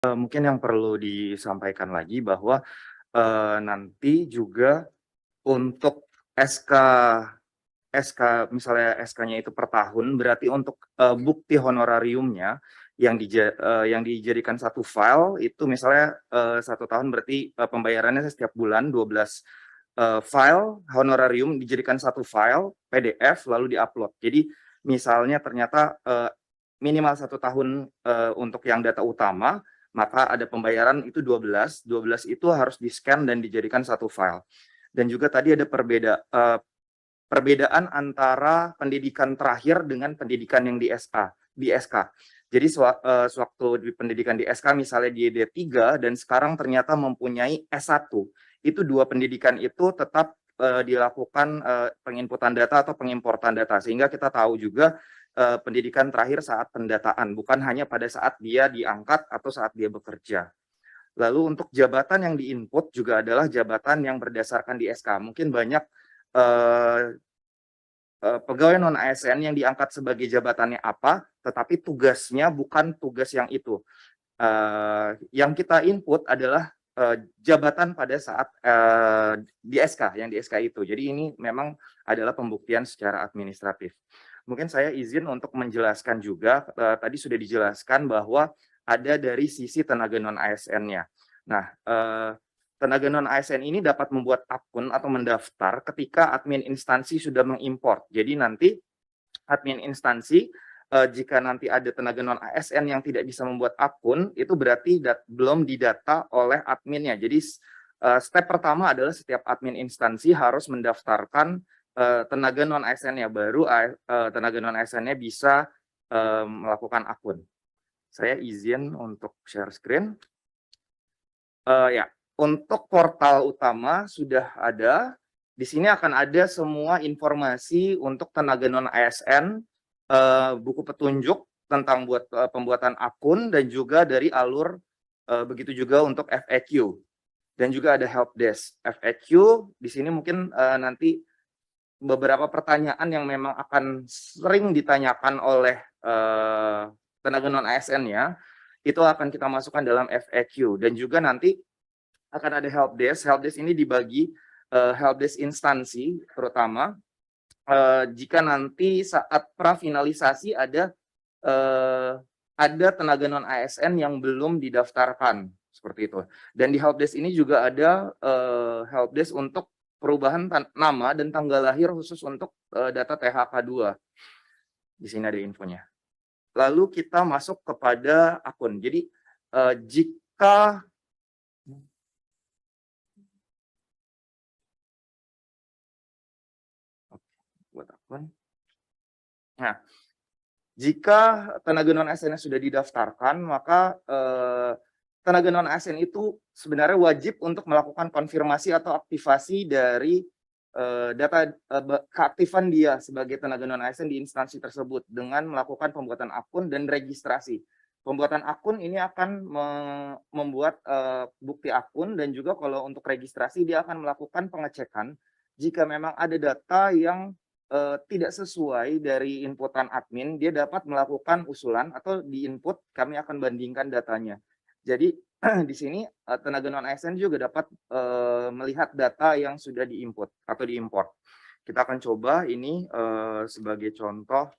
Mungkin yang perlu disampaikan lagi bahwa, nanti juga untuk SK misalnya SK-nya itu per tahun, berarti untuk, bukti honorariumnya yang dijadikan satu file itu misalnya, 1 tahun berarti, pembayarannya setiap bulan 12, file honorarium dijadikan satu file PDF lalu di-upload. Jadi misalnya ternyata, minimal 1 tahun, untuk yang data utama, maka ada pembayaran itu 12 itu harus di-scan dan dijadikan satu file. Dan juga tadi ada perbedaan antara pendidikan terakhir dengan pendidikan yang di SK. Jadi sewaktu di pendidikan di SK misalnya di D3 dan sekarang ternyata mempunyai S1, itu 2 pendidikan itu tetap, dilakukan, penginputan data atau pengimportan data. Sehingga kita tahu juga, pendidikan terakhir saat pendataan, bukan hanya pada saat dia diangkat atau saat dia bekerja. Lalu untuk jabatan yang di-input juga adalah jabatan yang berdasarkan di SK. Mungkin banyak, eee pegawai non ASN yang diangkat sebagai jabatannya apa, tetapi tugasnya bukan tugas yang itu. Yang kita input adalah, jabatan pada saat, di SK, yang di SK itu. Jadi ini memang adalah pembuktian secara administratif. Mungkin saya izin untuk menjelaskan juga, tadi sudah dijelaskan bahwa ada dari sisi tenaga non ASN-nya. Nah, tenaga non ASN ini dapat membuat akun atau mendaftar ketika admin instansi sudah mengimport. Jadi nanti admin instansi, jika nanti ada tenaga non ASN yang tidak bisa membuat akun, itu berarti belum didata oleh adminnya. Jadi step pertama adalah setiap admin instansi harus mendaftarkan, tenaga non ASN-nya, baru tenaga non ASN-nya bisa, melakukan akun. Saya izin untuk share screen. Ya, untuk portal utama sudah ada. Di sini akan ada semua informasi untuk tenaga non ASN, buku petunjuk tentang pembuatan akun dan juga dari alur, begitu juga untuk FAQ dan juga ada help desk. FAQ di sini mungkin, nanti beberapa pertanyaan yang memang akan sering ditanyakan oleh, tenaga non ASN-nya, itu akan kita masukkan dalam FAQ dan juga nanti akan ada help desk. Help desk ini dibagi, help desk instansi terutama, jika nanti saat prafinalisasi ada tenaga non ASN yang belum didaftarkan, seperti itu. Dan di help desk ini juga ada, help desk untuk perubahan nama dan tanggal lahir khusus untuk, data THK2. Di sini ada infonya. Lalu kita masuk kepada akun. Jadi, jika buat akun. Nah, jika tenaga non ASN sudah didaftarkan, maka, tenaga non ASN itu sebenarnya wajib untuk melakukan konfirmasi atau aktivasi dari, data, keaktifan dia sebagai tenaga non ASN di instansi tersebut dengan melakukan pembuatan akun dan registrasi. Pembuatan akun ini akan membuat, bukti akun dan juga kalau untuk registrasi dia akan melakukan pengecekan jika memang ada data yang tidak sesuai dari inputan admin, dia dapat melakukan usulan atau di-input, kami akan bandingkan datanya. Jadi di sini, tenaga non ASN juga dapat, melihat data yang sudah di-input atau di-import. Kita akan coba ini, sebagai contoh.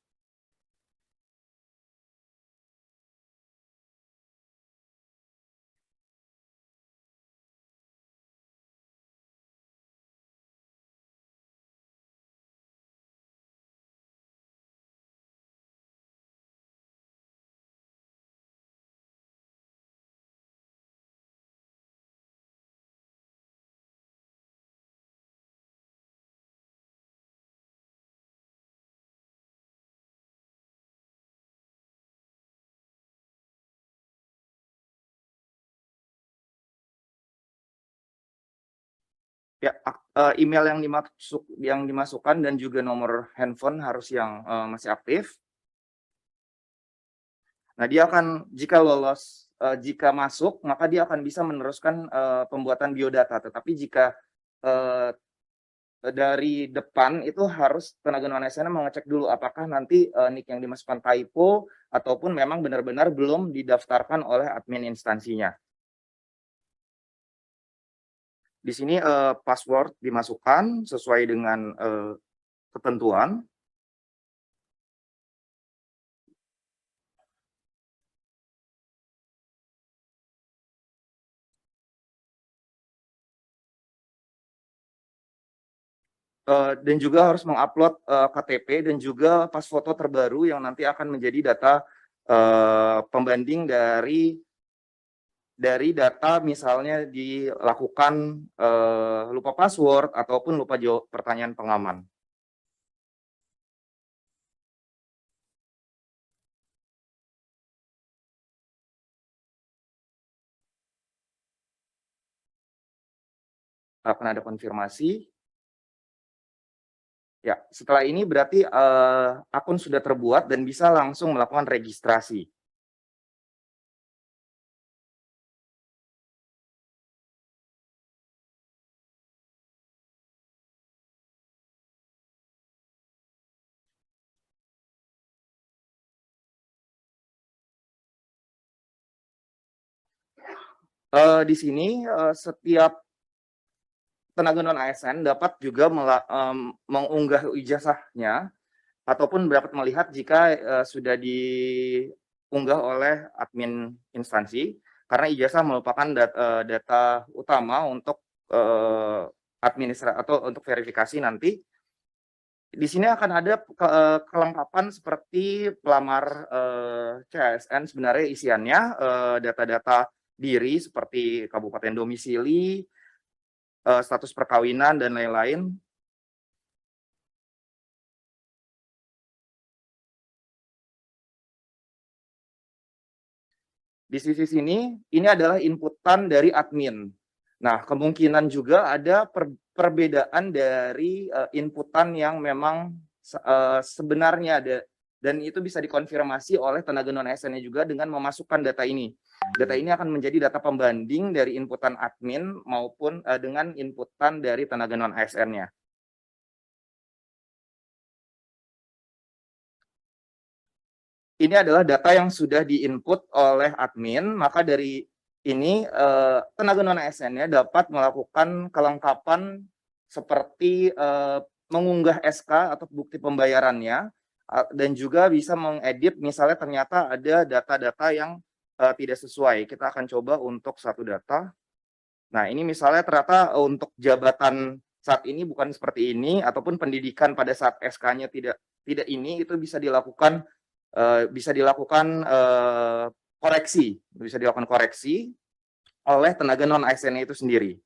Ya, email yang dimasukkan dan juga nomor handphone harus yang, masih aktif. Nah, dia akan jika masuk, maka dia akan bisa meneruskan, pembuatan biodata. Tetapi jika, eee dari depan itu harus tenaga non ASN mengecek dulu apakah nanti, NIK yang dimasukkan typo ataupun memang benar-benar belum didaftarkan oleh admin instansinya. Di sini, password dimasukkan sesuai dengan, ketentuan. Dan juga harus mengupload, KTP dan juga pas foto terbaru yang nanti akan menjadi data, pembanding dari data misalnya dilakukan, lupa password ataupun lupa jawab pertanyaan pengaman. Akan ada konfirmasi. Ya, setelah ini berarti, akun sudah terbuat dan bisa langsung melakukan registrasi. Di sini, setiap tenaga non ASN dapat juga mengunggah ijazahnya ataupun dapat melihat jika, sudah diunggah oleh admin instansi, karena ijazah merupakan data utama untuk, atau untuk verifikasi nanti. Di sini akan ada kelengkapan seperti pelamar, CSN sebenarnya isiannya, data-data diri seperti kabupaten domisili, status perkawinan dan lain-lain. Di sisi sini, ini adalah inputan dari admin. Nah, kemungkinan juga ada perbedaan dari, inputan yang memang sebenarnya ada, dan itu bisa dikonfirmasi oleh tenaga non ASN-nya juga dengan memasukkan data ini. Data ini akan menjadi data pembanding dari inputan admin maupun, dengan inputan dari tenaga non ASN-nya. Ini adalah data yang sudah di-input oleh admin, maka dari ini, tenaga non ASN-nya dapat melakukan kelengkapan seperti, mengunggah SK atau bukti pembayarannya, dan juga bisa mengedit misalnya ternyata ada data-data yang, tidak sesuai. Kita akan coba untuk satu data. Nah, ini misalnya ternyata untuk jabatan saat ini bukan seperti ini, ataupun pendidikan pada saat SK-nya tidak tidak ini, itu bisa dilakukan koreksi oleh tenaga non ASN itu sendiri.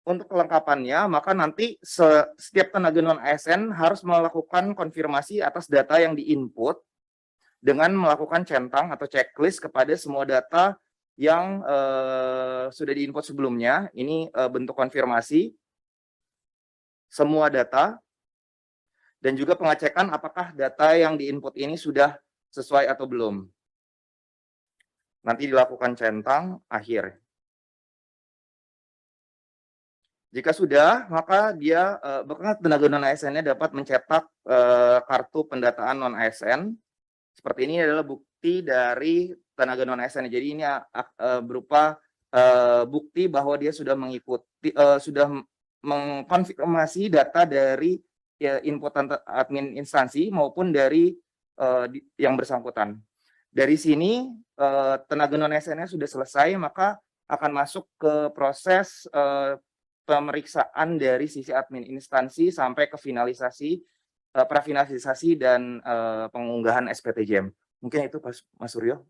Untuk kelengkapannya, maka nanti setiap tenaga non ASN harus melakukan konfirmasi atas data yang di-input dengan melakukan centang atau checklist kepada semua data yang, sudah di-input sebelumnya. Ini, bentuk konfirmasi semua data. Dan juga pengecekan apakah data yang di-input ini sudah sesuai atau belum. Nanti dilakukan centang akhir. Jika sudah, maka dia, bahkan tenaga non ASN-nya dapat mencetak, kartu pendataan non ASN. Seperti ini adalah bukti dari tenaga non ASN. Jadi ini berupa, bukti bahwa dia sudah mengikuti, sudah mengkonfirmasi data dari inputan admin instansi maupun dari, yang bersangkutan. Dari sini, tenaga non ASN-nya sudah selesai, maka akan masuk ke proses, pemeriksaan dari sisi admin instansi sampai ke finalisasi, prafinalisasi dan, pengunggahan SPTJM. Mungkin itu Mas Suryo.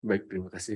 Baik, terima kasih.